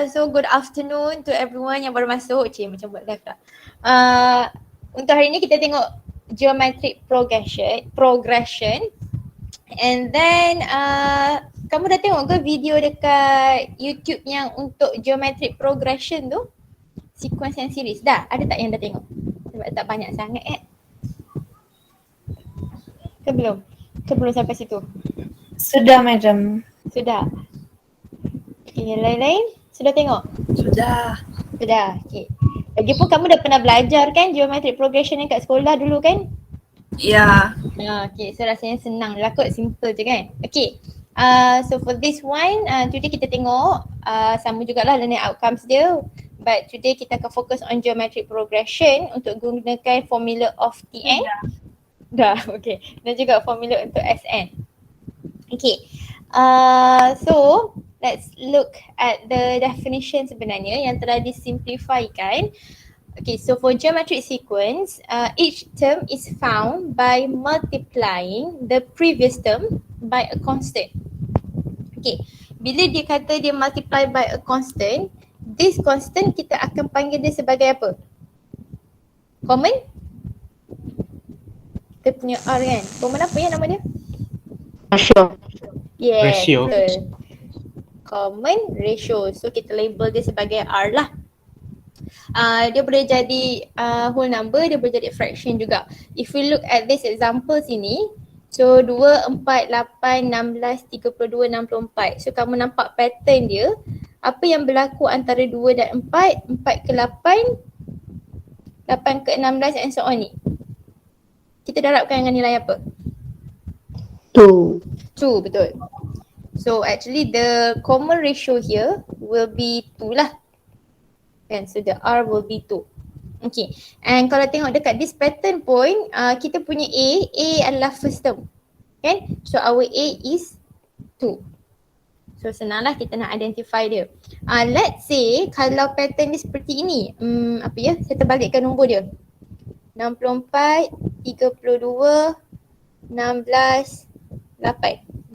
So good afternoon to everyone yang baru masuk. Macam buat live lah. Untuk hari ni kita tengok geometric progression. And then kamu dah tengok ke video dekat YouTube yang untuk geometric progression tu? Sequence and series. Dah? Ada tak yang dah tengok? Sebab tak banyak sangat Ke belum? Ke belum sampai situ? Sudah, Madam. Sudah. Okay, yang lain-lain? Sudah tengok? Sudah. Sudah. Okay. Lagipun kamu dah pernah belajar kan geometric progression yang kat sekolah dulu kan? Ya. Okay, so rasanya senang lah kot, simple je kan? Okay. So for this one, today kita tengok sama jugalah learning outcomes dia. But today kita akan fokus on geometric progression untuk gunakan formula of Tn. Dah, okay. Dan juga formula untuk Sn. Okay. So let's look at the definition sebenarnya yang telah disimplifikan. Okay, so for geometric sequence, each term is found by multiplying the previous term by a constant. Okay, bila dia kata dia multiply by a constant, this constant kita akan panggil dia sebagai apa? Common? Kita punya R kan? Common apa ya nama dia? Ratio. Yes, Ratio. betul. Common ratio. So kita label dia sebagai R lah. Dia boleh jadi whole number, dia boleh jadi fraction juga. If we look at this example sini, so 2, 4, 8, 16, 32, 64. So kamu nampak pattern dia, apa yang berlaku antara 2 dan 4, 4 ke 8, 8 ke 16 and so on ni. Kita darabkan dengan nilai apa? 2. 2, betul. So actually the common ratio here will be 2 lah. Kan, so the R will be 2. Okay, and kalau tengok dekat this pattern point, kita punya A adalah first term. Kan, so our A is 2. So senanglah kita nak identify dia. Let's say kalau pattern dia seperti ini, apa ya, saya terbalikkan nombor dia. 64, 32, 16, 8.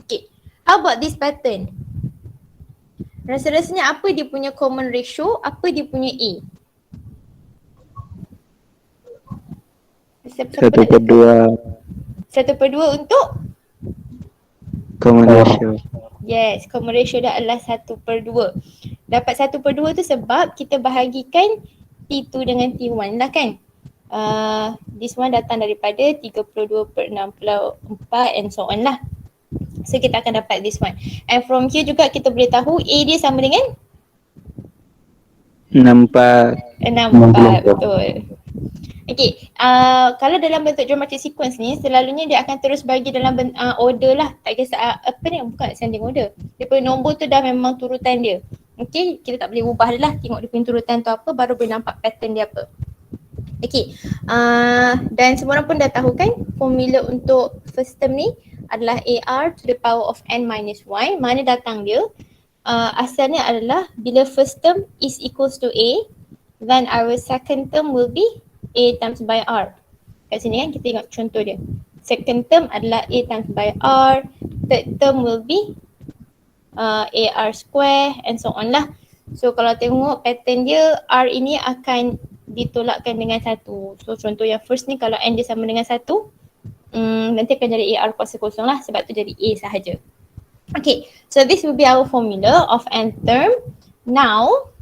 Okay, how about this pattern? Rasa-rasanya apa dia punya common ratio, apa dia punya A? 1/2 1/2 untuk? common ratio. Yes, common ratio dia adalah 1/2. Dapat 1/2 tu sebab kita bahagikan T2 dengan T1 lah kan. This one datang daripada 32/64 and so on lah. So kita akan dapat this one. And from here juga kita boleh tahu A dia sama dengan 64. 64, betul. Okay, kalau dalam bentuk geometric sequence ni selalunya dia akan terus bagi dalam order lah. Tak kisah apa ni, bukan ascending order. Dia punya nombor tu dah memang turutan dia. Okay, kita tak boleh ubah dia lah. Tengok dia punya turutan tu apa, baru boleh nampak pattern dia apa. Okay, dan semua orang pun dah tahu kan formula untuk first term ni adalah AR to the power of n minus 1. Mana datang dia? Asalnya adalah bila first term is equals to A, then our second term will be A times by R. Kat sini kan kita tengok contoh dia. Second term adalah A times by R, third term will be AR square and so on lah. So kalau tengok pattern dia, R ini akan ditolakkan dengan 1. So contoh yang first ni kalau n dia sama dengan 1, nanti akan jadi AR kuasa kosong lah, sebab tu jadi A sahaja. Okay, so this will be our formula of n term. Now,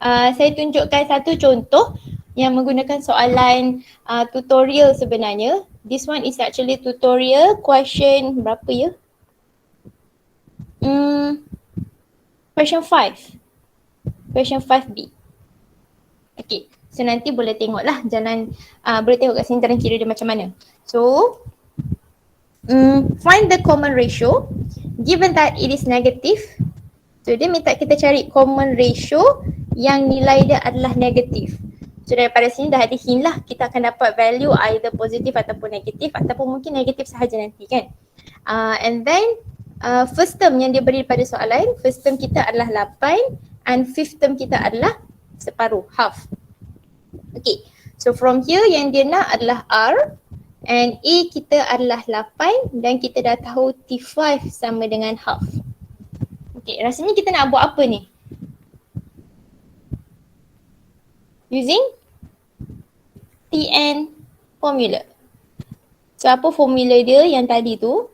saya tunjukkan satu contoh yang menggunakan soalan tutorial sebenarnya. This one is actually tutorial question berapa ya? Question 5. Question 5B. Okay, so nanti boleh tengok lah boleh tengok kat sini jalan kira dia macam mana. So, find the common ratio given that it is negative. So dia minta kita cari common ratio yang nilai dia adalah negatif. So daripada sini dah ada hint lah, kita akan dapat value either positif ataupun negatif, ataupun mungkin negatif sahaja nanti kan. And then first term yang dia beri pada soalan, first term kita adalah 8 and fifth term kita adalah separuh, half. Okay, so from here yang dia nak adalah R and A kita adalah 8 dan kita dah tahu T5 sama dengan half. Okay, rasanya kita nak buat apa ni? using Tn formula. So apa formula dia yang tadi tu?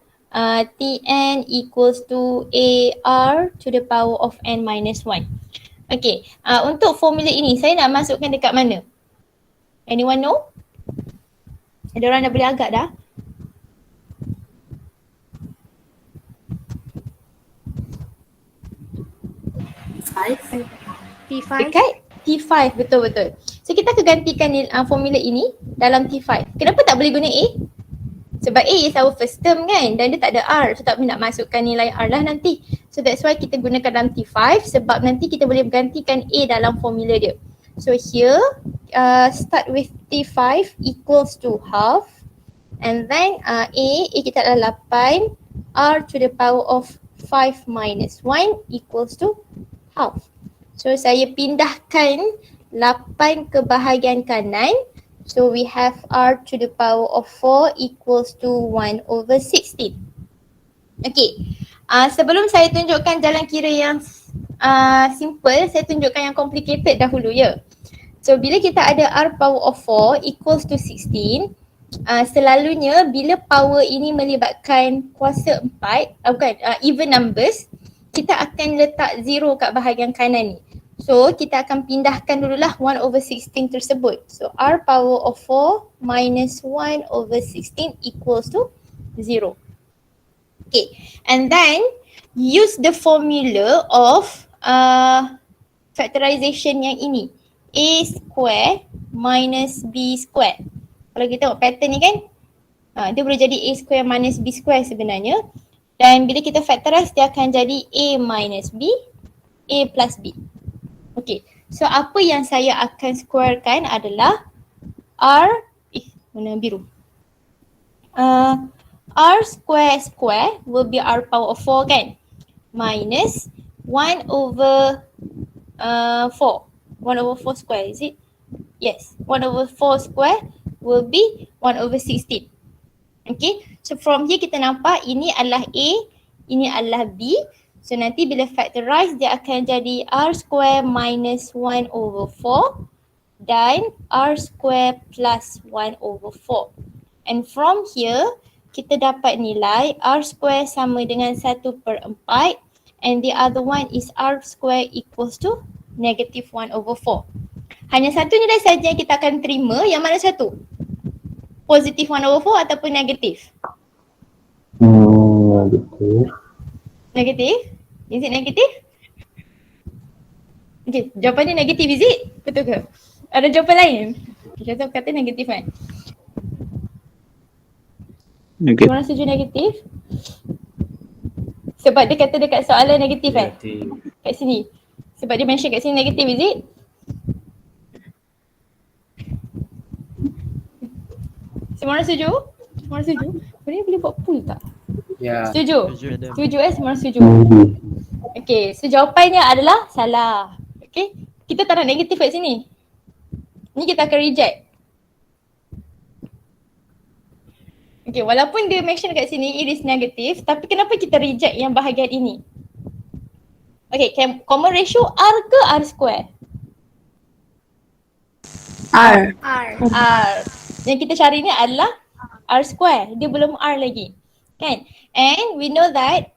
Tn equals to AR to the power of n minus 1. Okay, untuk formula ini saya nak masukkan dekat mana? Anyone know? Ada orang dah boleh agak dah? T5. Dekat T5, betul-betul. So kita akan gantikan formula ini dalam T5. Kenapa tak boleh guna A? Sebab A is our first term kan, dan dia tak ada R. So tak boleh nak masukkan nilai R lah nanti. So that's why kita gunakan dalam T5 sebab nanti kita boleh gantikan A dalam formula dia. So here, start with T5 equals to half. And then A kita adalah 8. R to the power of 5 minus 1 equals to half. So saya pindahkan 8 ke bahagian kanan. So we have R to the power of 4 equals to 1 over 16. Okay. Sebelum saya tunjukkan jalan kira yang simple, saya tunjukkan yang complicated dahulu ya. So bila kita ada R power of 4 equals to 16, selalunya bila power ini melibatkan kuasa 4, even numbers, kita akan letak 0 kat bahagian kanan ni. So kita akan pindahkan dululah 1 over 16 tersebut. So R power of 4 minus 1 over 16 equals to 0. Okay, and then use the formula of factorization yang ini. A square minus B square. Kalau kita tengok pattern ni kan, dia boleh jadi A square minus B square sebenarnya. Dan bila kita factorize, dia akan jadi A minus B, A plus B. Okay, so apa yang saya akan squarekan adalah R, mana biru? R square will be R power of 4 kan? Minus 1 over 4. 1 over 4 square, is it? Yes, 1 over 4 square will be 1 over 16. Okay, so from here kita nampak ini adalah A, ini adalah B. So nanti bila factorize dia akan jadi R square minus 1 over 4 dan R square plus 1 over 4. And from here kita dapat nilai R square sama dengan 1/4 and the other one is R square equals to negative 1 over 4. Hanya satu nilai saja yang kita akan terima, yang mana satu? Positif 1 over 4 ataupun negatif? Negatif. Negatif? Is it negatif? Okay, jawapannya negatif, is it? Betul ke? Ada jawapan lain? Kita kata negatif kan? Negatif. Orang setuju negatif? Sebab dia kata dekat soalan negatif kan? Kat sini. Sebab dia mention kat sini negatif, is it? Semua orang setuju? Semua orang setuju? Boleh buat pool tak? Ya. Setuju? Setuju semua orang setuju? Okay, so jawapannya adalah salah. Okay, kita tak nak negatif kat sini. Ni kita akan reject. Okay, walaupun dia mention kat sini it is negative, tapi kenapa kita reject yang bahagian ini? Okay, common ratio R ke R square? R. Yang kita cari ni adalah R square. Dia belum R lagi. Kan? And we know that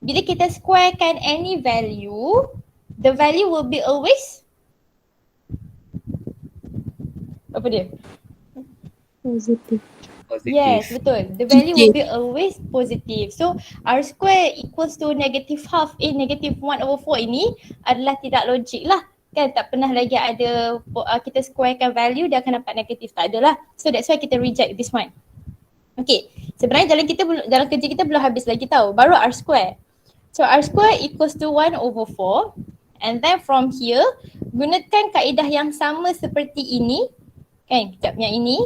bila kita squarekan any value, the value will be always apa dia? Positif. Yes, betul. The value will be always positive. So R square equals to negative half. Negative 1 over 4 ini adalah tidak logik lah. Kan tak pernah lagi ada kita squarekan value dia akan dapat negatif. Tak adalah. So that's why kita reject this one. Okay. Sebenarnya dalam kerja kita belum habis lagi tahu. Baru R square. So R square equals to 1 over 4. And then from here, gunakan kaedah yang sama seperti ini. Kan, kejap yang ini.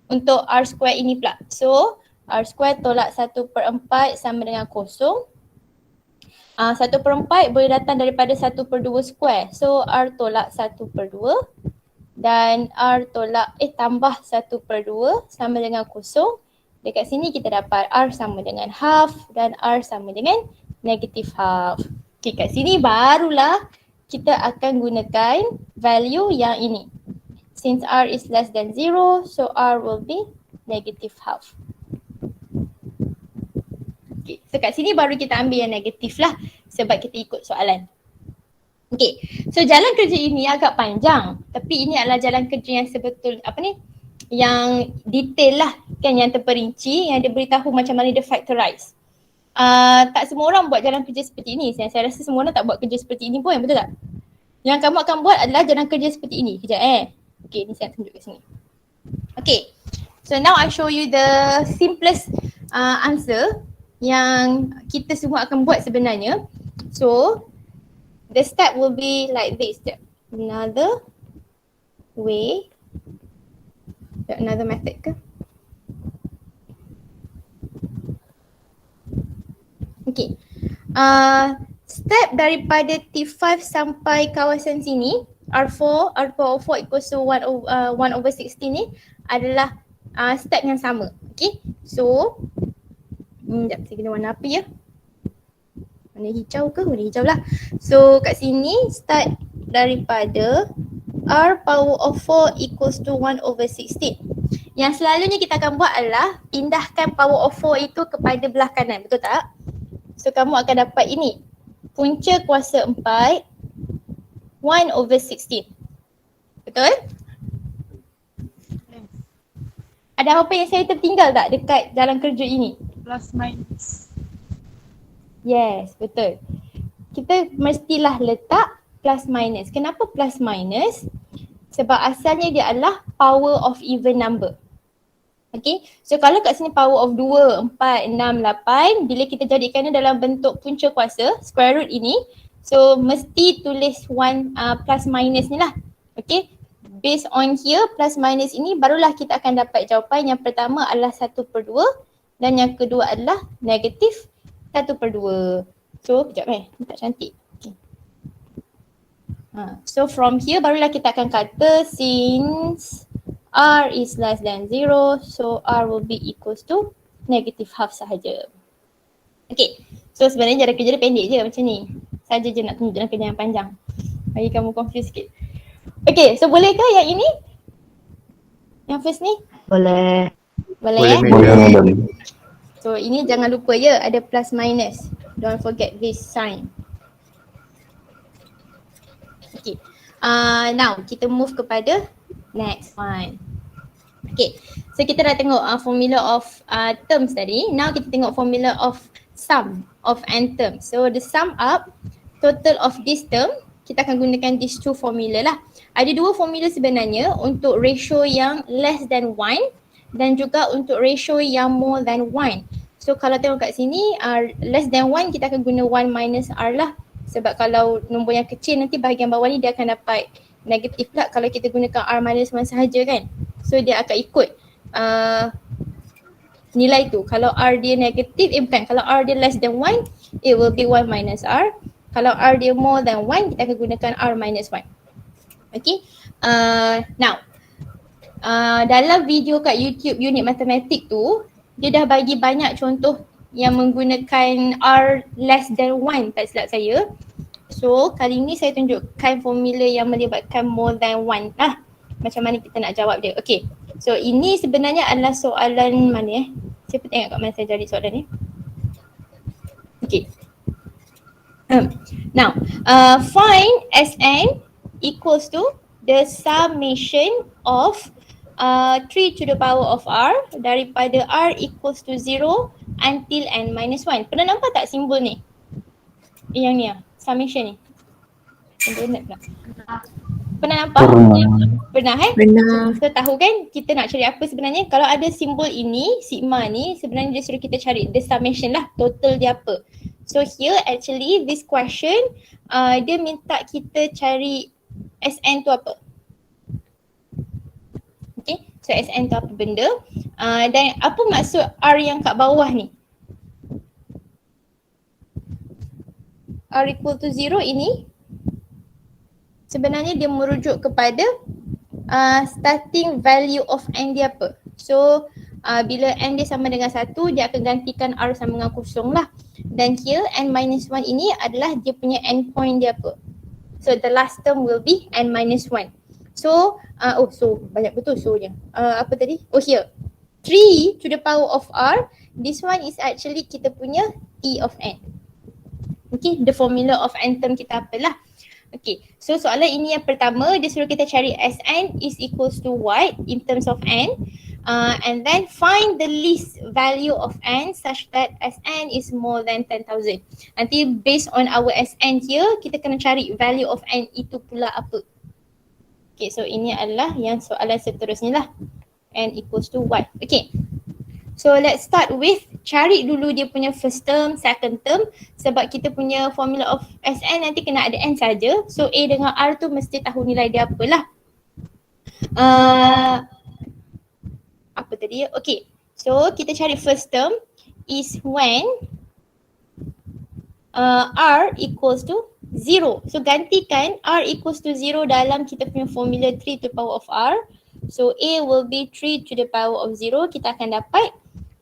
Untuk R square ini pula. So, R square tolak 1/4 sama dengan kosong. 1/4 boleh datang daripada 1/2 square. So, R tolak 1/2. Dan R tolak, tambah 1/2 sama dengan kosong. Dekat sini kita dapat R sama dengan half dan R sama dengan negative half. Okay, kat sini barulah kita akan gunakan value yang ini. Since R is less than 0, so R will be negative half. Okay, so kat sini baru kita ambil yang negatif lah sebab kita ikut soalan. Okay, so jalan kerja ini agak panjang tapi ini adalah jalan kerja yang yang detail lah kan, yang terperinci, yang dia beritahu macam mana dia factorize. Tak semua orang buat jalan kerja seperti ini. Saya rasa semua orang tak buat kerja seperti ini pun, betul tak? Yang kamu akan buat adalah jalan kerja seperti ini. Kejap Okay, ni saya tunjuk kat sini. Okay, so now I show you the simplest answer yang kita semua akan buat sebenarnya. So the step will be like this. Another way, another method ke? Okay. Step daripada T5 sampai kawasan sini, R4 equals to 1/16 ni adalah step yang sama. Okay. So, sekejap saya kena warna apa ya? Warna hijau ke? Warna hijau lah. So kat sini start daripada R power of 4 equals to 1/16. Yang selalunya kita akan buat adalah pindahkan power of 4 itu kepada belah kanan, betul tak? So kamu akan dapat ini, punca kuasa 4 1/16. Betul? Ada apa yang saya tertinggal tak dekat jalan kerja ini? Plus minus. Yes, betul. Kita mestilah letak plus minus. Kenapa plus minus? Sebab asalnya dia adalah power of even number. Okay, so kalau kat sini power of 2, 4, 6, 8, bila kita jadikannya dalam bentuk punca kuasa, square root ini, so mesti tulis plus minus ni lah. Okay, based on here plus minus ini barulah kita akan dapat jawapan. Yang pertama adalah 1/2 dan yang kedua adalah negatif 1/2. So kejap ni tak cantik. Okay. So from here barulah kita akan kata since R is less than 0, so R will be equals to negative half sahaja. Okay, so sebenarnya jalan kerja dia pendek je macam ni. Saja je nak tunjuk jalan kerja yang panjang. Bagi kamu confuse sikit. Okay, so boleh ke yang ini? Yang first ni? Boleh. Boleh. Boleh. So ini jangan lupa ya, ada plus minus. Don't forget this sign. Okay, now kita move kepada next one. Okay, so kita dah tengok formula of terms tadi. Now kita tengok formula of sum of n terms. So the sum up total of this term, kita akan gunakan these two formula lah. Ada dua formula sebenarnya untuk ratio yang less than 1 dan juga untuk ratio yang more than 1. So kalau tengok kat sini less than 1 kita akan guna 1 minus R lah. Sebab kalau nombor yang kecil nanti bahagian bawah ni dia akan dapat negatif pula kalau kita gunakan R minus 1 sahaja kan. So dia akan ikut nilai tu. Kalau R dia negatif, kalau R dia less than 1, it will be 1 minus R. Kalau R dia more than 1, kita akan gunakan R minus 1. Okay. Now, dalam video kat YouTube unit matematik tu, dia dah bagi banyak contoh yang menggunakan R less than 1 tak silap saya. So kali ni saya tunjukkan formula yang melibatkan more than 1 lah. Macam mana kita nak jawab dia. Okay, so ini sebenarnya adalah soalan mana Siapa tengok kat mana saya jadi soalan ni. Okay. Now, find Sn equals to the summation of 3 to the power of R daripada R equals to 0 until n minus 1. Pernah nampak tak simbol ni? Yang ni summation ni. Pernah nampak? Pernah Pernah. Kita tahu kan kita nak cari apa sebenarnya. Kalau ada simbol ini, sigma ni, sebenarnya dia suruh kita cari the summation lah, total dia apa. So here actually this question dia minta kita cari Sn tu apa. Okay, so Sn tu apa benda. Dan apa maksud R yang kat bawah ni? R equal to 0 ini sebenarnya dia merujuk kepada starting value of n dia apa. So bila n dia sama dengan 1, dia akan gantikan R sama dengan 0 lah. Dan here n minus 1 ini adalah dia punya end point dia apa. So the last term will be n minus 1. So, so banyak betul so-nya. Apa tadi? Oh here. 3 to the power of r, this one is actually kita punya t of n. Okay, the formula of n term kita apalah. Okay, so soalan ini yang pertama, dia suruh kita cari Sn is equals to what in terms of n. And then find the least value of n such that Sn is more than 10,000. Nanti based on our Sn here, kita kena cari value of n itu pula apa. Okay, so ini adalah yang soalan seterusnya lah. N equals to what. Okay, so let's start with cari dulu dia punya first term, second term. Sebab kita punya formula of Sn nanti kena ada n saja. So A dengan R tu mesti tahu nilai dia apalah. Apa tadi? Okay, so kita cari first term is when R equals to 0. So gantikan R equals to 0 dalam kita punya formula 3 to the power of R. So A will be 3 to the power of 0. Kita akan dapat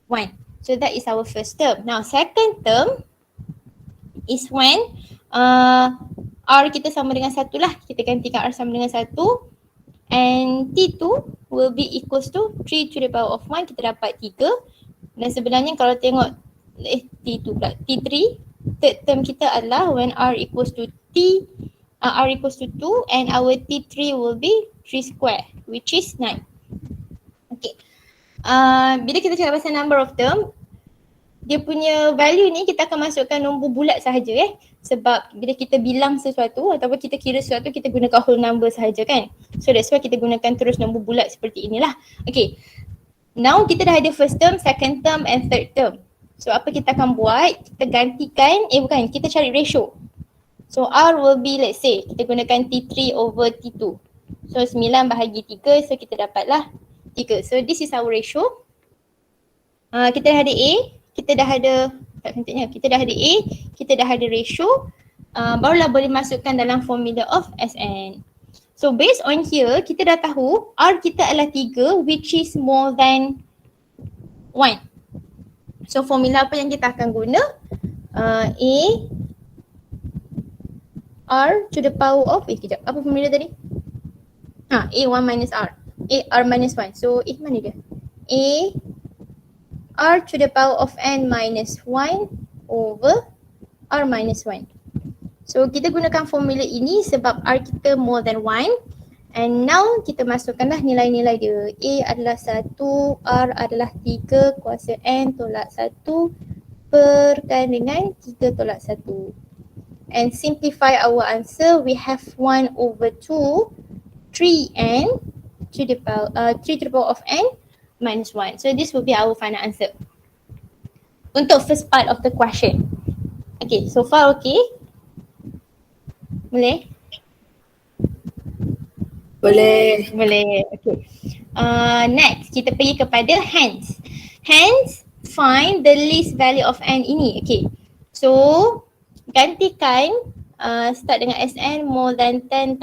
1. So that is our first term. Now second term is when R kita sama dengan 1 lah. Kita gantikan R sama dengan 1. And T2 will be equals to 3 to the power of 1. Kita dapat 3. Dan sebenarnya kalau tengok T2 pula, T3, third term kita adalah when R equals to R equals to 2 and our T3 will be 3 square which is 9. Okay. Bila kita cakap pasal number of term, dia punya value ni kita akan masukkan nombor bulat sahaja sebab bila kita bilang sesuatu ataupun kita kira sesuatu kita gunakan whole number sahaja kan. So that's why kita gunakan terus nombor bulat seperti inilah. Okay. Now kita dah ada first term, second term and third term. So apa kita akan buat? Kita gantikan, kita cari ratio. So R will be, let's say, kita gunakan T3 over T2. So 9 bahagi 3, so kita dapatlah 3. So this is our ratio. Kita dah ada A, kita dah ada, kita dah ada A, kita dah ada ratio. Barulah boleh masukkan dalam formula of Sn. So based on here, kita dah tahu R kita adalah 3 which is more than 1. So formula apa yang kita akan guna? A R to the power of, kejap, apa formula tadi? A1 minus R. R minus 1. So mana dia? A R to the power of n minus 1 over R minus 1. So kita gunakan formula ini sebab R kita more than 1. And now kita masukkanlah nilai-nilai dia. A adalah 1, R adalah 3 kuasa N tolak 1 perkan dengan 3 tolak 1. And simplify our answer, we have 1 over 2, 3n to the power, 3 to the power of n minus 1. So this will be our final answer. Untuk first part of the question. Okay, so far okay? Boleh? Boleh. Okay. Next, kita pergi kepada hence. Hence, find the least value of n ini. Okay. So, gantikan start dengan Sn more than 10,000.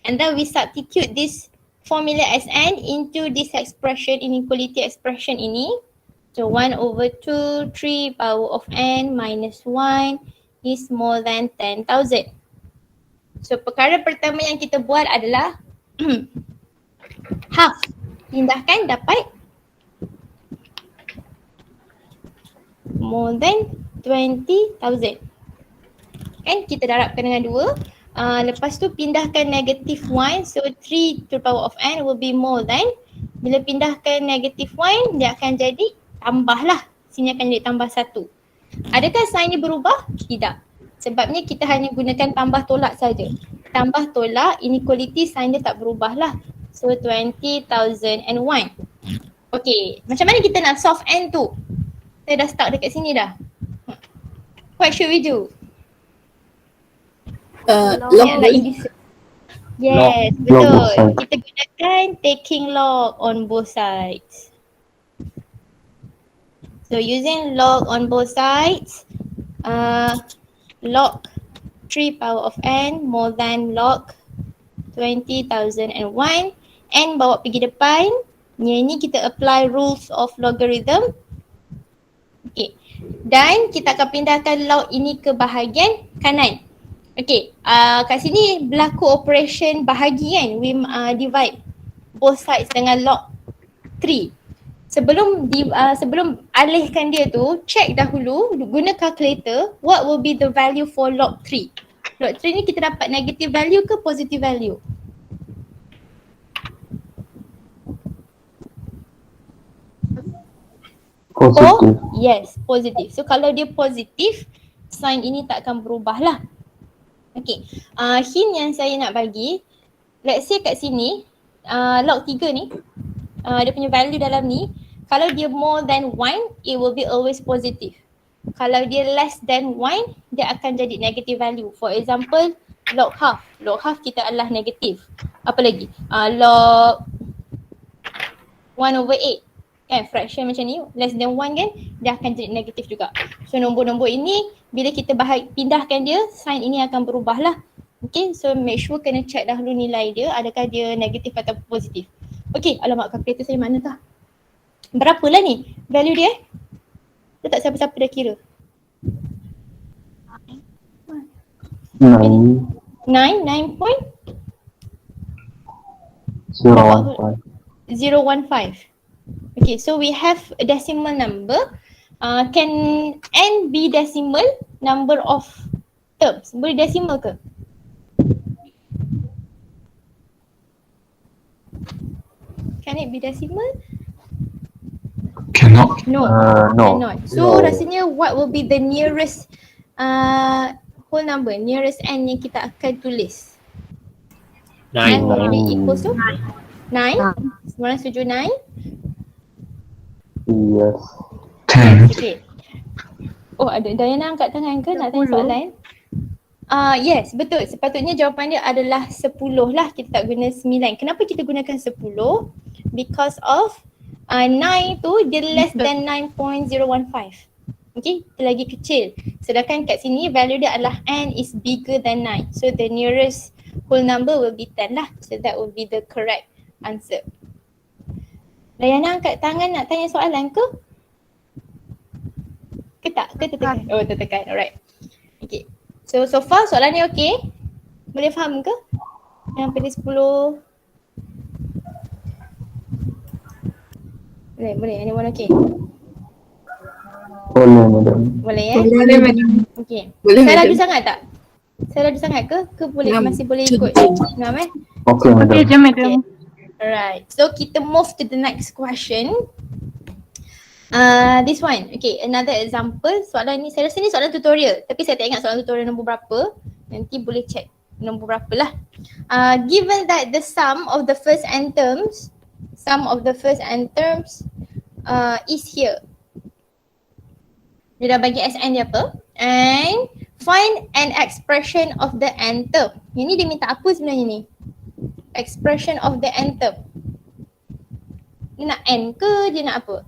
And then we substitute this formula Sn into this expression, inequality expression ini. So, 1 over 2, 3 power of n minus 1 is more than 10,000. So perkara pertama yang kita buat adalah half. Pindahkan dapat more than 20,000. Kan kita darabkan dengan 2. Lepas tu pindahkan negative 1. So 3 to the power of n will be more than. Bila pindahkan negative 1 dia akan jadi tambah lah. Sini akan jadi tambah 1. Adakah sign ni berubah? Tidak. Sebabnya kita hanya gunakan tambah tolak saja. Tambah tolak, inequality sign dia tak berubah lah. So 20,001. Okay, macam mana kita nak solve n tu? Saya dah start dekat sini dah. What should we do? Yes, betul. Kita gunakan taking log on both sides. So using log on both sides, log 3 power of n more than log 20,001. N bawa pergi depan. Yang ni kita apply rules of logarithm. Okay. Dan kita akan pindahkan log ini ke bahagian kanan. Okay, kat sini berlaku operation bahagi kan. We divide both sides dengan log 3. Sebelum alihkan dia tu, check dahulu guna calculator what will be the value for log 3. Log 3 ni kita dapat negative value ke positive value? Positif. Yes, positif. So kalau dia positif, sign ini tak akan berubah lah. Okay, hint yang saya nak bagi, let's say kat sini, log 3 ni, dia punya value dalam ni, kalau dia more than 1, it will be always positive. Kalau dia less than 1, dia akan jadi negative value. For example, log half. Log half kita adalah negative. Apa lagi? Log 1/8. Kan fraction macam ni, less than 1 kan, dia akan jadi negatif juga. So nombor-nombor ini, bila kita pindahkan dia, sign ini akan berubah lah. Okay, so make sure kena check dahulu nilai dia, adakah dia negatif atau positif. Okay, alamak kalkulator saya mana tah? Berapalah ni value dia? Dia tak siapa-siapa dah kira. 9, 0.15. Okay, so we have a decimal number. Can n be decimal number of terms? Boleh decimal ke? Can it be decimal? Cannot. No, No. cannot. So No. rasanya what will be the nearest whole number, nearest n yang kita akan tulis? N will be equals to 9. Semua orang setuju 9? Yes. 10. Okay. Oh, ada Diana angkat tangan ke nak tanya soalan? Yes, betul. Sepatutnya jawapan dia adalah 10 lah. Kita tak guna 9. Kenapa kita gunakan 10? Because of 9 tu dia less than 9.015. Okay, dia lagi kecil. Sedangkan kat sini value dia adalah n is bigger than 9. So the nearest whole number will be 10 lah. So that will be the correct answer. Diana angkat tangan nak tanya soalan ke? Ke tak? Ke tertekan? Oh, tertekan. Alright. Okay. So far soalan ni okay? Boleh faham ke? Yang pilih 10. Boleh. Anyone okay? Boleh, madam. Boleh ya? Boleh, madam. Okay. Boleh, Saya madam. laju sangat tak? Saya laju sangat ke? Ke boleh masih boleh ikut? Faham eh? Okay, madam. Okay je, madam. Alright. So kita move to the next question. This one. Okay, another example. Soalan ni, saya rasa ni soalan tutorial. Tapi saya tak ingat soalan tutorial nombor berapa. Nanti boleh check nombor berapa lah. Given that the sum of the first n terms is here. Dia dah bagi Sn dia apa? And find an expression of the n term. Yang ni dia minta apa sebenarnya ni? Expression of the n term. Dia nak n ke dia nak apa?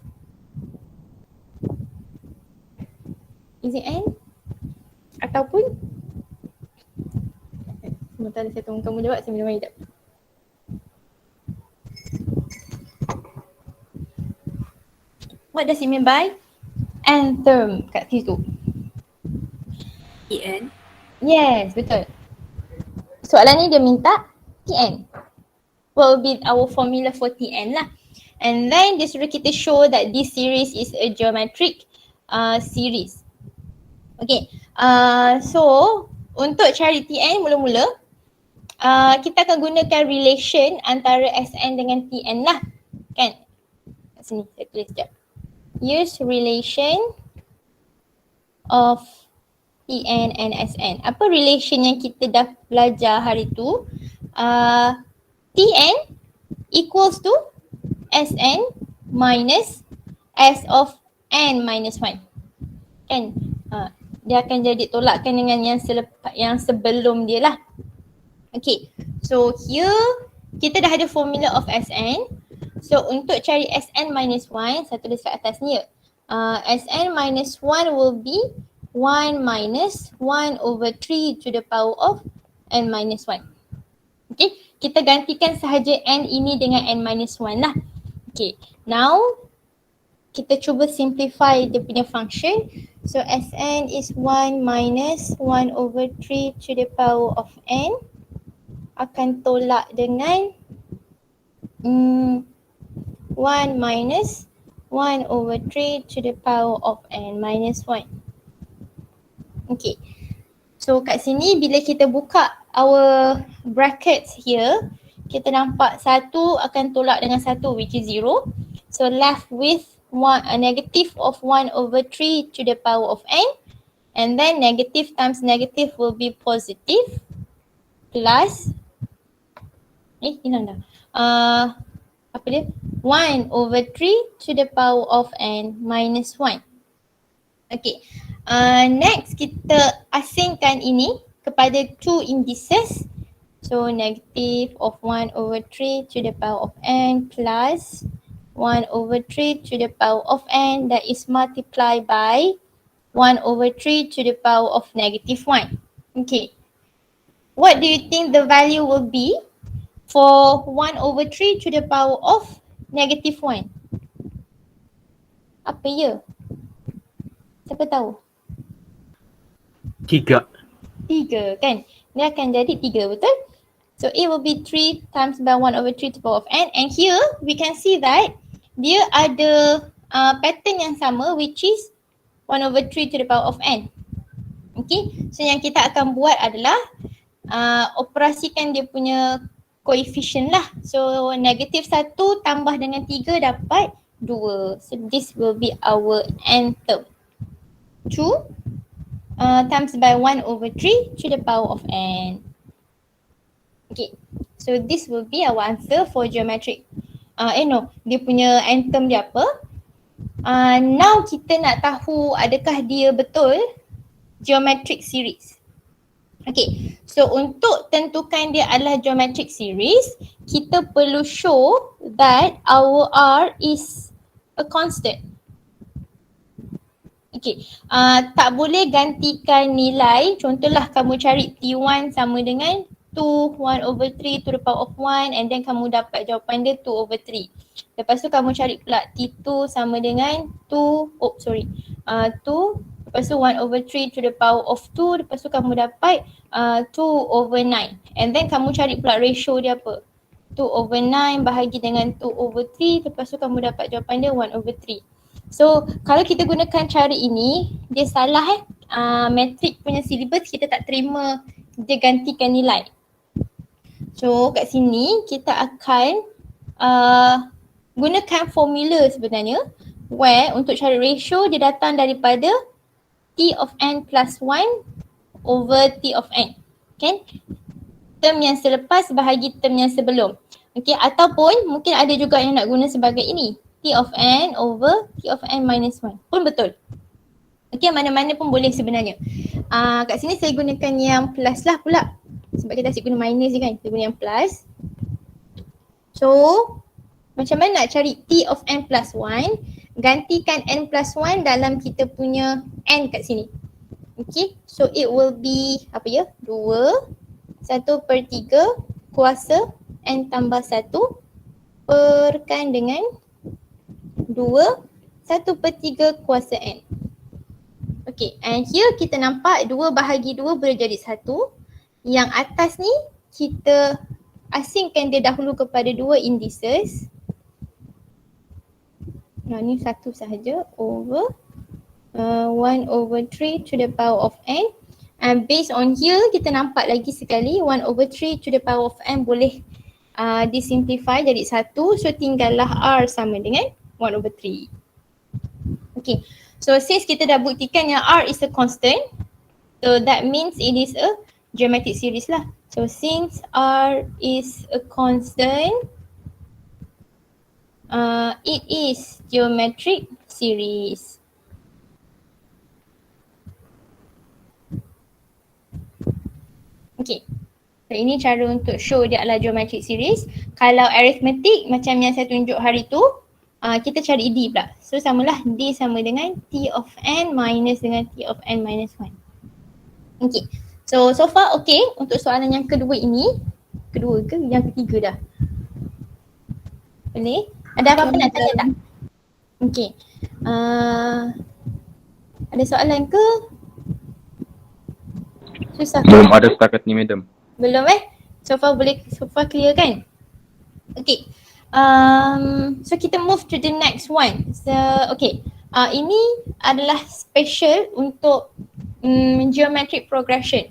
Is it n? Ataupun? Sebentar saya tunggu kamu jawab, saya minum air sekejap. What does it mean by n term kat situ? En. Yes, betul. Soalan ni dia minta Tn. What will be our formula for Tn lah. And then dia suruh kita show that this series is a geometric series. Okay, so untuk cari Tn mula-mula kita akan gunakan relation antara Sn dengan Tn lah. Kan? Kat sini saya tulis sekejap. Use relation of Tn and Sn. Apa relation yang kita dah belajar hari tu? Tn equals to Sn minus S of n minus 1. Kan? Dia akan jadi tolakkan dengan yang sebelum dia lah. Okay, so here kita dah ada formula of Sn. So untuk cari Sn minus 1, saya tulis kat atas ni. Sn minus 1 will be 1 minus 1 over 3 to the power of n minus 1. Okay, kita gantikan sahaja n ini dengan n minus 1 lah. Okay, now kita cuba simplify dia punya function. So Sn is 1 minus 1 over 3 to the power of n akan tolak dengan 1 minus 1 over 3 to the power of n minus 1. Okay. So kat sini bila kita buka our brackets here, kita nampak 1 akan tolak dengan 1 which is 0. So left with a negative of 1 over 3 to the power of n, and then negative times negative will be positive plus hilang dah. Apa dia? 1 over 3 to the power of n minus 1. Okay. Next kita asingkan ini kepada two indices. So negative of 1 over 3 to the power of n plus 1 over 3 to the power of n that is multiplied by 1 over 3 to the power of negative 1. Okay. What do you think the value will be for 1 over 3 to the power of negative 1? Apa ya? Siapa tahu? 3. 3 kan? Dia akan jadi 3, betul? So it will be 3 times by 1 over 3 to the power of n, and here we can see that dia ada pattern yang sama which is 1 over 3 to the power of n. Okay, so yang kita akan buat adalah operasikan dia punya coefficient lah. So negative 1 tambah dengan 3 dapat 2. So this will be our n term. 2 times by 1 over 3 to the power of n. Okay, so this will be our answer for geometric. Dia punya n term dia apa? Now kita nak tahu adakah dia betul geometric series. Okay, so untuk tentukan dia adalah geometric series, kita perlu show that our R is a constant. Okay, tak boleh gantikan nilai. Contohlah kamu cari T1 sama dengan 2, 1 over 3 to the power of 1, and then kamu dapat jawapan dia 2 over 3. Lepas tu kamu cari pula T2 sama dengan 2, 2. Lepas tu 1 over 3 to the power of 2. Lepas tu kamu dapat 2 over 9. And then kamu cari pula ratio dia apa? 2 over 9 bahagi dengan 2 over 3. Lepas tu kamu dapat jawapan dia 1 over 3. So kalau kita gunakan cara ini, dia salah metrik punya syllabus kita tak terima dia gantikan nilai. So kat sini kita akan gunakan formula sebenarnya where untuk cari ratio dia datang daripada T of n plus 1 over T of n. Kan? Term yang selepas bahagi term yang sebelum. Okay, ataupun mungkin ada juga yang nak guna sebagai ini. T of n over T of n minus 1 pun betul. Okay, mana-mana pun boleh sebenarnya. Kat sini saya gunakan yang plus lah pula. Sebab kita asyik guna minus je kan. Kita guna yang plus. So, macam mana nak cari T of n plus 1? Gantikan n plus 1 dalam kita punya n kat sini. Okay, so it will be apa ya? 2, 1/3 kuasa n tambah 1 perkan dengan 2, 1/3 kuasa n. Okay, and here kita nampak 2 bahagi 2 boleh jadi 1. Yang atas ni kita asingkan dia dahulu kepada 2 indices. Nah, ni 1 sahaja over 1 over 3 to the power of n. And based on here kita nampak lagi sekali 1 over 3 to the power of n boleh disimplify jadi 1. So tinggallah R sama dengan 1 over 3. Okay, so since kita dah buktikan yang R is a constant, so that means it is a geometric series lah. So since R is a constant, it is geometric series. Okay, so ini cara untuk show dia adalah geometric series. Kalau arithmetic macam yang saya tunjuk hari tu, kita cari D pula. So samalah D sama dengan T of n minus dengan T of n minus 1. Okay, so far okay untuk soalan yang kedua ini. Kedua ke? Yang ketiga dah. Boleh? Ada apa-apa nak tanya tak? Okay. Ada soalan ke? Susah ke? Belum ada setakat ni madam. Belum So far clear kan? Okay. So kita move to the next one. So okay. Ini adalah special untuk geometric progression.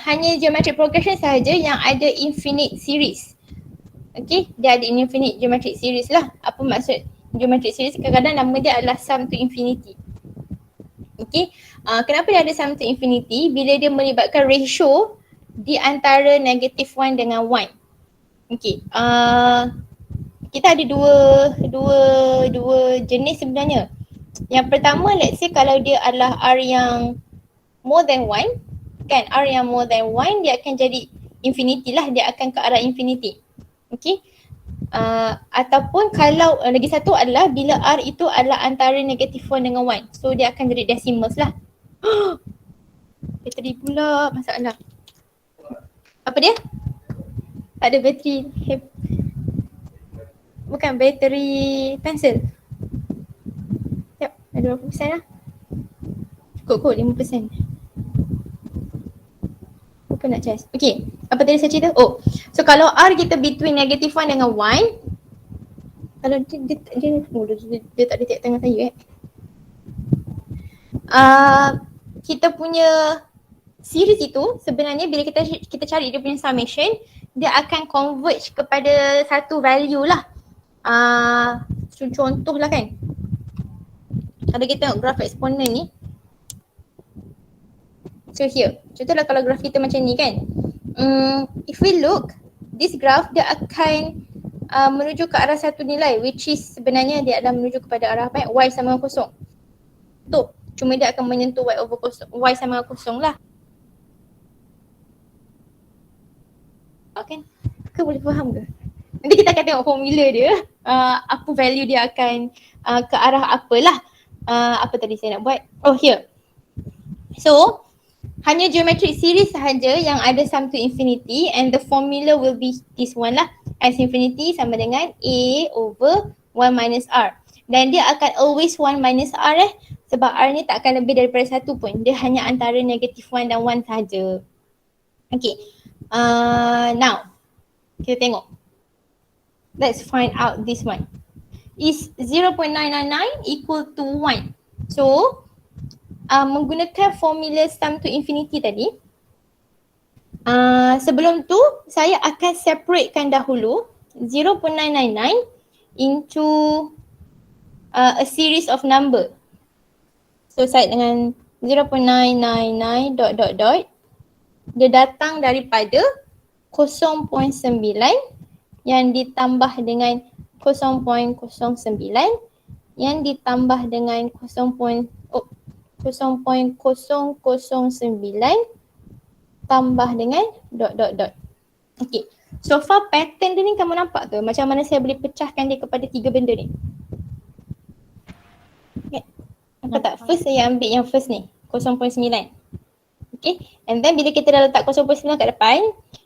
Hanya geometric progression sahaja yang ada infinite series. Okay, dia ada infinite geometric series lah. Apa maksud geometric series? Kadang-kadang nama dia adalah sum to infinity. Okay, kenapa dia ada sum to infinity? Bila dia melibatkan ratio di antara negative 1 dengan 1. Okay, kita ada dua jenis sebenarnya. Yang pertama, let's say kalau dia adalah R yang more than 1, kan, R yang more than 1 dia akan jadi infinity lah, dia akan ke arah infinity. Okay, ataupun kalau lagi satu adalah bila R itu adalah antara negative 1 dengan 1, so dia akan jadi decimals lah. Bateri pula masalah. Apa dia? Tak ada bateri. Bukan bateri pensel. Sekejap, ada berapa persen lah? Cukup kot 5%. Apa nak charge? Okay, apa tadi saya cerita? Oh, so kalau R kita between negative 1 dengan 1, kalau dia tak detect tangan saya kita punya series itu sebenarnya bila kita cari dia punya summation, dia akan converge kepada satu value lah. Contoh lah kan, kalau kita tengok graf eksponen ni, so here, contohlah kalau graf kita macam ni kan, if we look, this graph dia akan menuju ke arah satu nilai, which is sebenarnya dia adalah menuju kepada arah apa? Y sama dengan kosong. Tu, cuma dia akan menyentuh Y over kosong, Y sama dengan kosong lah. Kan? Ke boleh faham ke? Nanti kita akan tengok formula dia, apa value dia akan ke arah apalah. Apa tadi saya nak buat? Oh, here. So, hanya geometric series sahaja yang ada sum to infinity, and the formula will be this one lah. S infinity sama dengan A over 1 minus R. Dan dia akan always 1 minus R sebab R ni tak akan lebih daripada 1 pun. Dia hanya antara negative 1 dan 1 sahaja. Okay. Now, kita tengok. Let's find out this one. Is 0.999 equal to 1? So, menggunakan formula sum to infinity tadi, sebelum tu saya akan separatekan dahulu 0.999 into a series of number. So start dengan 0.999 dot dot dot, dia datang daripada 0.9 yang ditambah dengan 0.09 yang ditambah dengan 0.009 tambah dengan dot dot dot. Okay, so far pattern dia ni kamu nampak ke? Macam mana saya boleh pecahkan dia kepada 3 benda ni? Okay. Nampak tak? First saya ambil yang first ni, 0.9. Okay, and then bila kita dah letak 0.9 kat depan,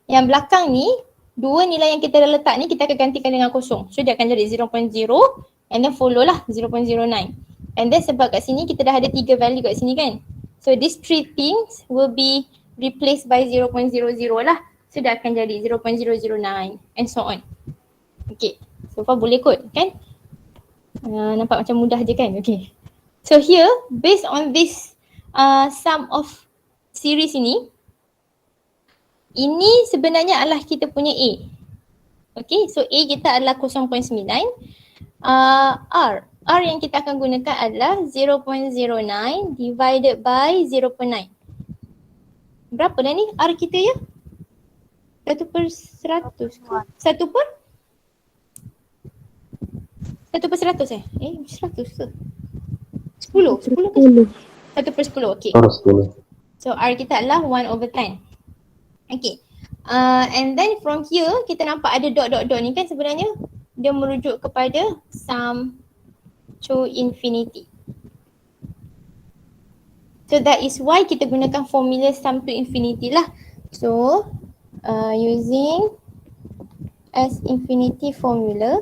yang belakang ni, dua nilai yang kita dah letak ni kita akan gantikan dengan kosong. So dia akan jadi 0.0 and then follow lah 0.09. And then sebab kat sini kita dah ada 3 value kat sini kan. So these 3 things will be replaced by 0.00 lah. So dia akan jadi 0.009 and so on. Okay, so far boleh kot kan? Nampak macam mudah je kan? Okay. So here, based on this sum of series ini sebenarnya adalah kita punya A. Okay, so A kita adalah 0.9. R yang kita akan gunakan adalah 0.09 divided by 0.9. Berapa dah ni R kita ya? 1/100 ke? 1 per? 1/100 100 ke? 10 ke? 1/10, okay. Harus dulu. So R kita adalah 1/10. Okay. And then from here kita nampak ada dot dot dot ni kan, sebenarnya dia merujuk kepada sum to infinity. So that is why kita gunakan formula sum to infinity lah. So using S infinity formula,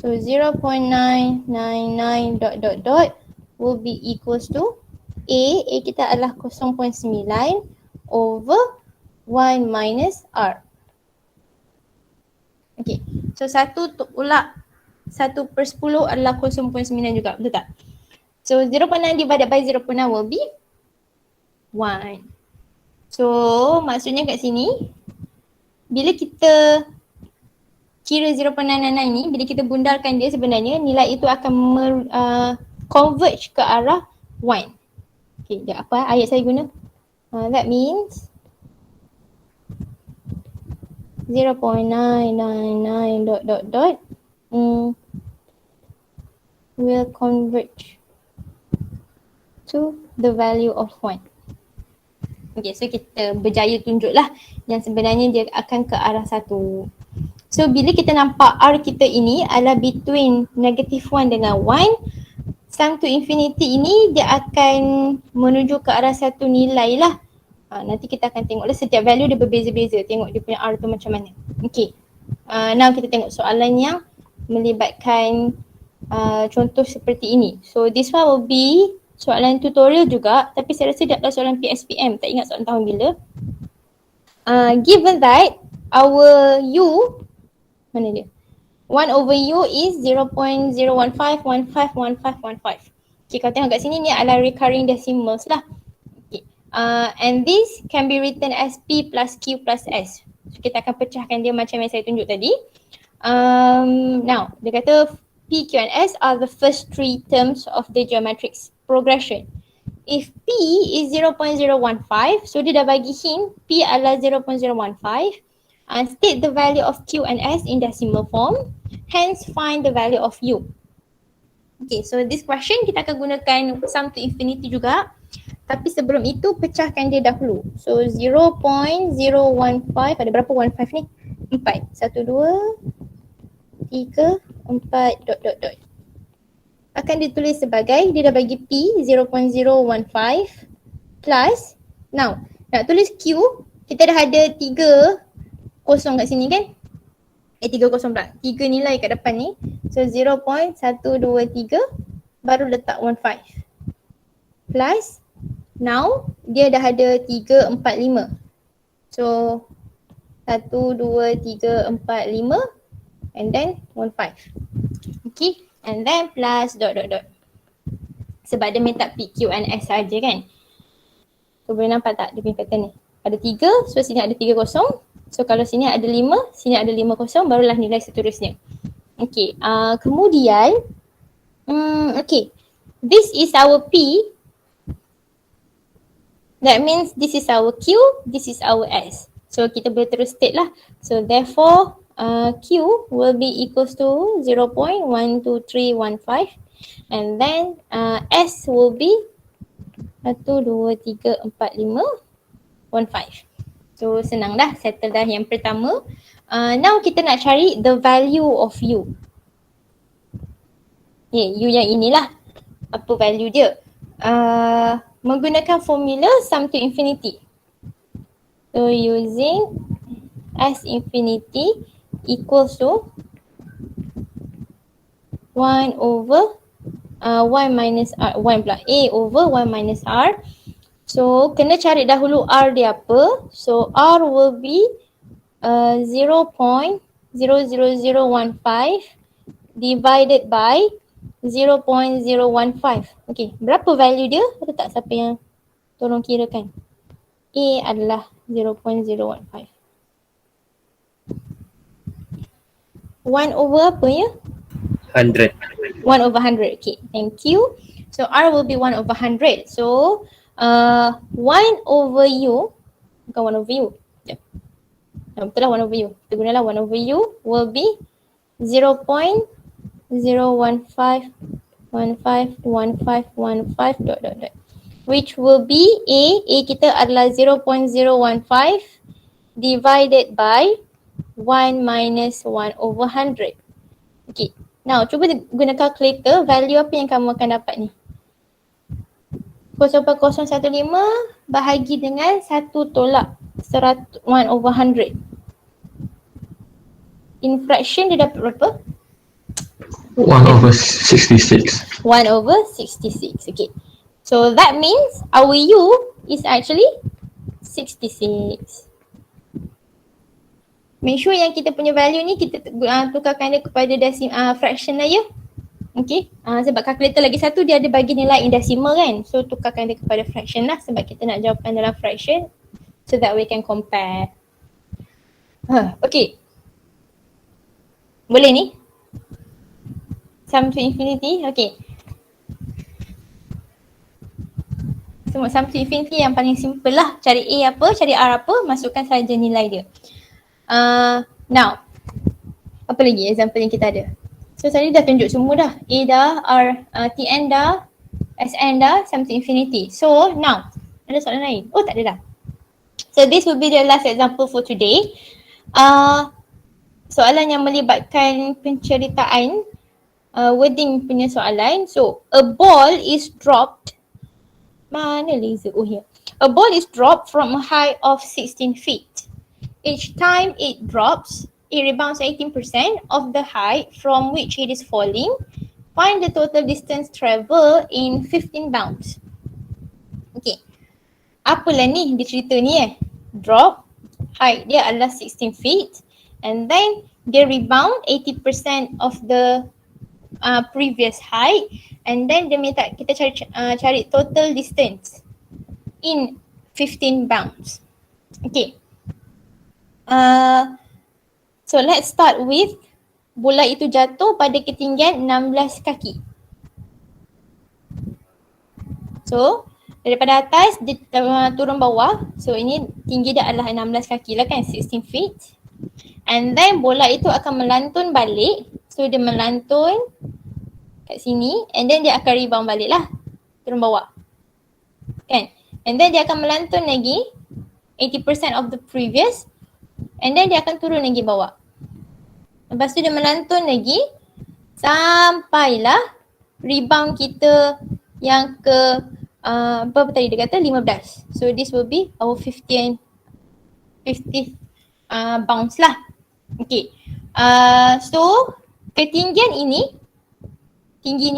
So 0.999 dot dot dot will be equals to A kita adalah 0.9 over 1 minus R. Okay, so 1 tolak 1/10 adalah 0.9 juga, betul tak? So 0.9 divided by 0.9 will be 1. So maksudnya kat sini, bila kita kira 0.999 ni, bila kita bundarkan dia sebenarnya nilai itu akan converge ke arah 1. Okay, apa ayat saya guna? That means 0.999 dot dot dot will converge to the value of 1. Okay, so kita berjaya tunjuklah yang sebenarnya dia akan ke arah 1. So bila kita nampak R kita ini adalah between -1 dengan 1, sum to infinity ini dia akan menuju ke arah satu nilai lah. Nanti kita akan tengoklah setiap value dia berbeza-beza. Tengok dia punya R tu macam mana. Okay. Now kita tengok soalan yang melibatkan contoh seperti ini. So this one will be soalan tutorial juga, tapi saya rasa dia adalah soalan PSPM. Tak ingat soalan tahun bila. Given that our U, mana dia? 1 over U is 0.015151515. Okay, kalau tengok kat sini ni adalah recurring decimals lah. Okay. And this can be written as P plus Q plus S. So, kita akan pecahkan dia macam yang saya tunjuk tadi. Now, dia kata P, Q and S are the first three terms of the geometric progression. If P is 0.015, so dia dah bagi hint P adalah 0.015. State the value of Q and S in decimal form. Hence, find the value of U. Okay, so this question kita akan gunakan sum to infinity juga. Tapi sebelum itu, pecahkan dia dahulu. So, 0.015, ada berapa 15 ni? 4. 1, 2, 3, 4, dot, dot, dot. Akan ditulis sebagai, dia dah bagi P 0.015 plus, now, nak tulis Q, kita dah ada 3 kosong kat sini kan? 3 kosong pula. 3 nilai kat depan ni. So 0.123 baru letak 15. Plus, now dia dah ada 3, 4, 5. So 1, 2, 3, 4, 5 and then 15. Okay, and then plus dot dot dot. Sebab dia minta P, Q and S saja kan? So boleh nampak tak dia punya pattern ni? Ada 3, so sini ada 3 kosong. So kalau sini ada 5, sini ada 5 kosong, barulah nilai seterusnya. Okay, kemudian, okay, this is our P. That means this is our Q, this is our S. So kita boleh terus state lah. So therefore, Q will be equals to 0.12315 and then S will be 1, 2, 3, 4, 5, 15. So senang dah, settle dah yang pertama. Now kita nak cari the value of U. U yang inilah. Apa value dia? Menggunakan formula sum to infinity. So using S infinity equals to 1 over 1 minus R, 1 pula, A over 1 minus R. So, kena cari dahulu R dia apa. So, R will be 0.00015 divided by 0.015. Okay, berapa value dia? Ada tak siapa yang tolong kirakan? A adalah 0.015. 1 over apa ya? 100. 1 over 100. Okay, thank you. So, R will be 1 over 100. So, 1 over U, bukan 1 over U. Betul lah 1 over U. Kita gunalah 1 over U will be 0.015151515 dot dot dot. Which will be A kita adalah 0.015 divided by 1 minus 1 over 100. Okay. Now, cuba guna calculator, value apa yang kamu akan dapat ni? 0.015 bahagi dengan 1 tolak 100, 1 over 100. In fraction dia dapat berapa? 1/66. 1/66. Okay. So that means our U is actually 66. Make sure yang kita punya value ni kita tukarkan dia kepada fraction lah ya. Okay. Sebab calculator lagi satu dia ada bagi nilai in decimal kan. So tukarkan dia kepada fraction lah sebab kita nak jawapan dalam fraction. So that we can compare. Okay. Boleh ni? Sum to infinity. Okay. Semua sum to infinity yang paling simple lah. Cari A apa, cari R apa, masukkan saja nilai dia. Now, apa lagi example yang kita ada? So tadi dah tunjuk semua dah. A dah, R, Tn dah, Sn dah, sum to infinity. So now, ada soalan lain? Oh tak ada dah. So this will be the last example for today. Soalan yang melibatkan penceritaan, wording punya soalan. So a ball is dropped. Mana laser? Oh here. A ball is dropped from a height of 16 feet. Each time it drops, it rebounds 18% of the height from which it is falling. Find the total distance travel in 15 bounds. Okay. Apalah ni dia cerita ni Drop, height dia adalah 16 feet and then dia rebound 80% of the previous height and then dia minta kita cari total distance in 15 bounds. Okay. So let's start with bola itu jatuh pada ketinggian 16 kaki. So daripada atas dia turun bawah. So ini tinggi dia adalah 16 kaki lah kan, 16 feet. And then bola itu akan melantun balik. So dia melantun kat sini and then dia akan rebound balik lah, turun bawah kan. And then dia akan melantun lagi 80% of the previous and then dia akan turun lagi bawah. Lepas tu dia melantun lagi sampailah rebound kita yang ke apa tadi dia kata 15. So this will be our 50th bounce lah. Okay. So ketinggian ini, tinggi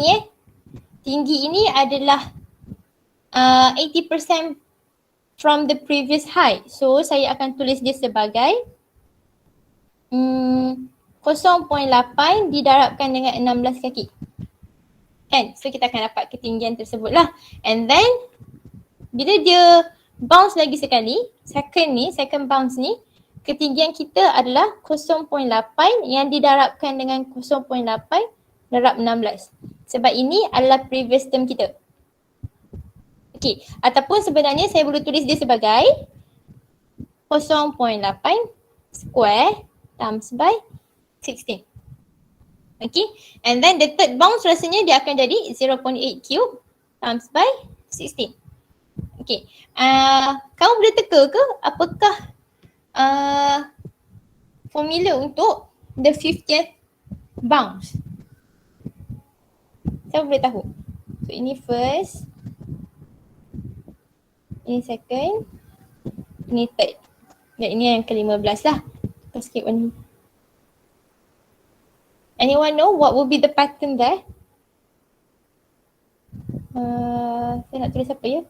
ini adalah 80% from the previous height. So saya akan tulis dia sebagai 0.8 didarabkan dengan 16 kaki. Kan? So kita akan dapat ketinggian tersebut lah. And then bila dia bounce lagi sekali, second bounce ni, ketinggian kita adalah 0.8 yang didarabkan dengan 0.8 darab 16. Sebab ini adalah previous term kita. Okay, ataupun sebenarnya saya boleh tulis dia sebagai 0.8 square times by 16. Okay, and then the third bounce rasanya dia akan jadi 0.8 cube times by 16. Okay, kamu boleh teka ke apakah formula untuk the 50th bounce? Siapa boleh tahu? So ini first, ini second, ini third. Dan ini yang ke-15 lah. Kita skip one. Anyone know what will be the pattern there? Saya nak tulis apa ya?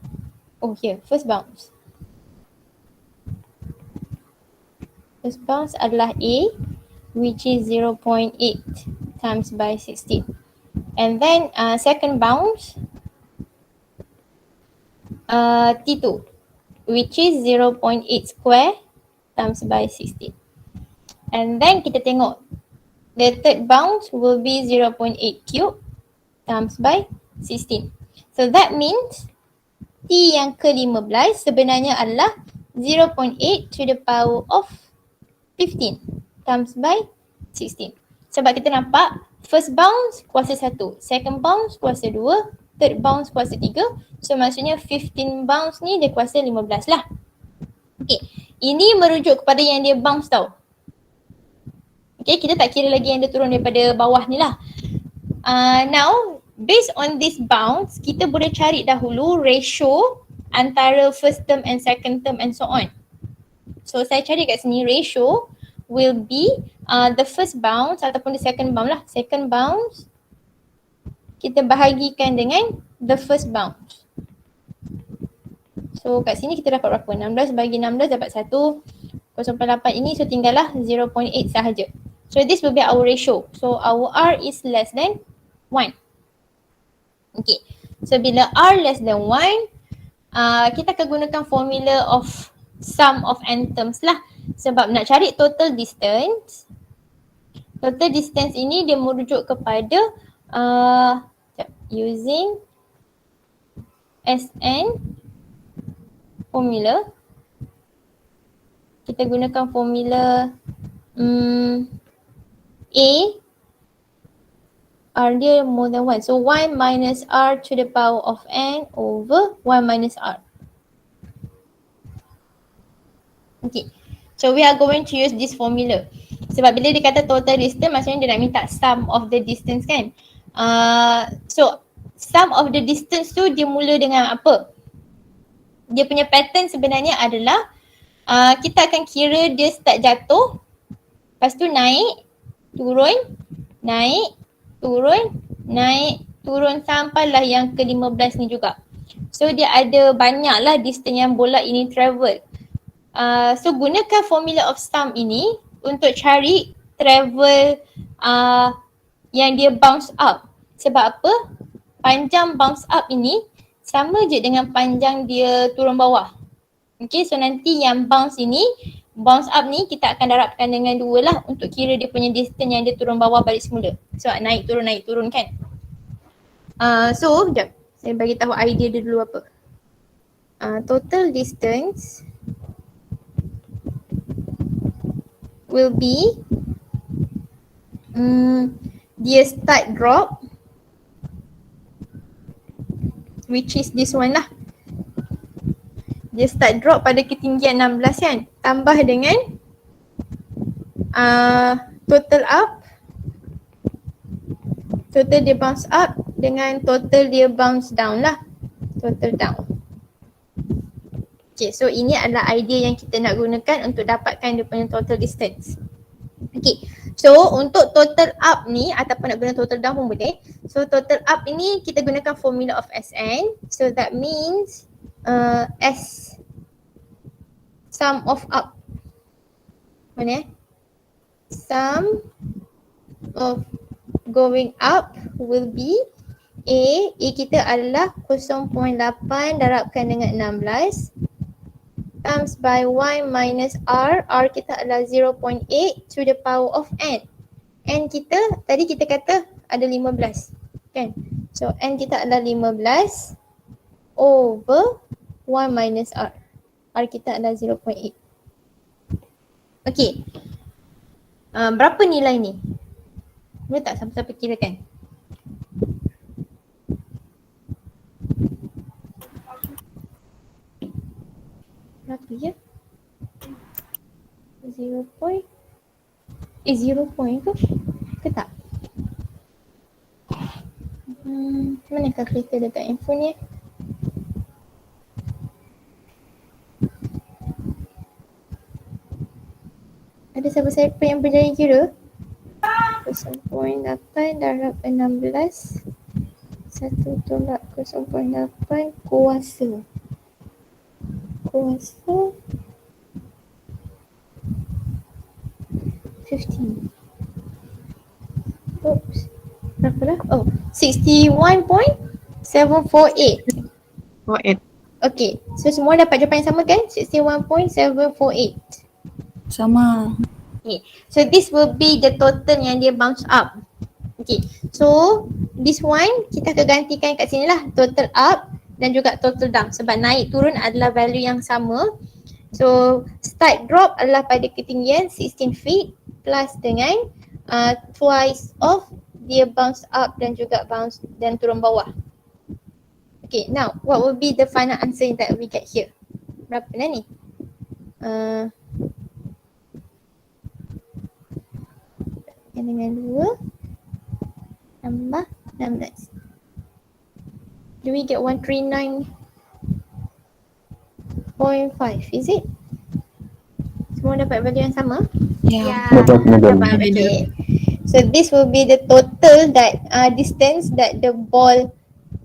Oh here, first bounce. First bounce adalah A, which is 0.8 times by 16. And then second bounce, T2, which is 0.8 square times by 16. And then kita tengok the third bounce will be 0.8 cube times by 16. So that means T yang ke-15 sebenarnya adalah 0.8 to the power of 15 times by 16. Sebab kita nampak first bounce kuasa 1, second bounce kuasa 2, third bounce kuasa 3. So maksudnya 15 bounce ni dia kuasa 15 lah. Okay, ini merujuk kepada yang dia bounce tau. Okay, kita tak kira lagi yang dia turun daripada bawah ni lah. Now, based on this bounce, kita boleh cari dahulu ratio antara first term and second term and so on. So, saya cari kat sini ratio will be the first bounce ataupun the second bounce lah. Second bounce kita bahagikan dengan the first bounce. So kat sini kita dapat berapa? 16 bagi 16 dapat 1. 0.8 ini, so tinggallah 0.8 sahaja. So this will be our ratio. So our R is less than 1. Okay. So bila R less than 1, kita akan gunakan formula of sum of n terms lah. Sebab nak cari total distance. Total distance ini dia merujuk kepada using Sn formula. Kita gunakan formula A, R dia more than 1. So 1 minus R to the power of n over 1 minus R. Okay. So we are going to use this formula. Sebab bila dia kata total distance, maksudnya dia nak minta sum of the distance kan. So sum of the distance tu dia mula dengan apa? Dia punya pattern sebenarnya adalah kita akan kira dia start jatuh, lepas tu naik, turun, naik, turun, naik, turun sampailah yang ke-15 ni juga. So dia ada banyaklah distance yang bola ini travel. So gunakan formula of sum ini untuk cari travel yang dia bounce up. Sebab apa? Panjang bounce up ini sama je dengan panjang dia turun bawah. Okay, so nanti yang bounce up ni kita akan darabkan dengan 2 lah untuk kira dia punya distance yang dia turun bawah balik semula. So naik turun kan. So sekejap, saya bagi tahu idea dia dulu apa. Total distance will be dia start drop, which is this one lah. Dia start drop pada ketinggian 16 kan. Tambah dengan total up. Total dia bounce up dengan total dia bounce down lah. Total down. Okay, so ini adalah idea yang kita nak gunakan untuk dapatkan dia punya total distance. Okay, so untuk total up ni ataupun nak guna total down pun boleh. So total up ini kita gunakan formula of Sn. So that means S sum of up. Mana sum of going up will be A kita adalah 0.8 darabkan dengan 16 times by 1 minus R. R kita adalah 0.8 to the power of n. N kita tadi kita kata ada 15 kan. So n kita adalah 15 over 1 minus R. R kita adalah 0.8. Okay. Berapa nilai ni? Boleh tak siapa-siapa kirakan? Berapa je? 0 point. 0 point ke tak? Mana kalkulator dekat handphone ni? Ada siapa-siapa yang berjaya kira? 0.8 darab 16 1 tolak 0.8 kuasa 15. Oops. Berapa dah? Oh, 61.748. 48. Okay, so semua dapat jawapan yang sama kan? 61.748. Sama. Okay, so this will be the total yang dia bounce up. Okay, so this one kita akan gantikan kat sini lah, total up dan juga total down sebab naik turun adalah value yang sama. So start drop adalah pada ketinggian 16 feet plus dengan twice of dia bounce up dan juga bounce dan turun bawah. Okay, now what will be the final answer that we get here? Berapa dah ni? Dengan 2 tambah 16. Do we get 139.5? Is it? Semua dapat value yang sama? Ya. Dapat medal. Okay. So this will be the total that distance that the ball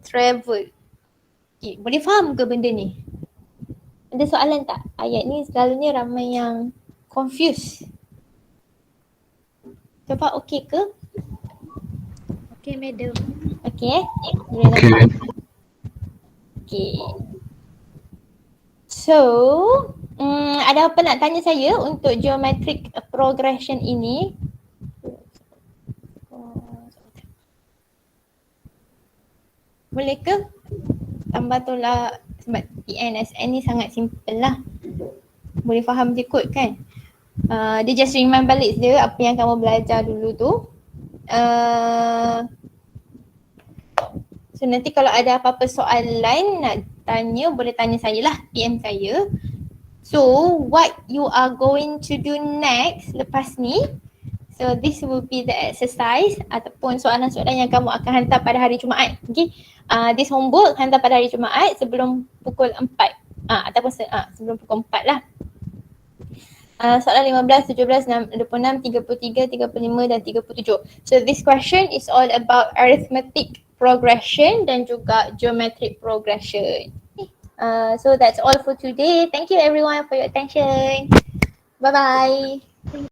travel. Okay, boleh faham ke benda ni? Ada soalan tak? Ayat ni selalunya ramai yang confused. Coba okey ke? Okay, madam. Okey. Boleh nampak. Okay. So, ada apa nak tanya saya untuk geometric progression ini? Boleh ke? Tambah tu lah sebab PNSN ni sangat simple lah. Boleh faham je kod kan? Dia just remind balik je apa yang kamu belajar dulu tu. So nanti kalau ada apa-apa soalan nak tanya, boleh tanya saya lah, PM saya. So what you are going to do next lepas ni, so this will be the exercise ataupun soalan-soalan yang kamu akan hantar pada hari Jumaat. Okay, this homework hantar pada hari Jumaat sebelum pukul 4 ataupun sebelum pukul 4 lah. Soalan 15, 17, 26, 33, 35 dan 37. So this question is all about arithmetic progression dan juga geometric progression. So that's all for today. Thank you everyone for your attention. Bye bye.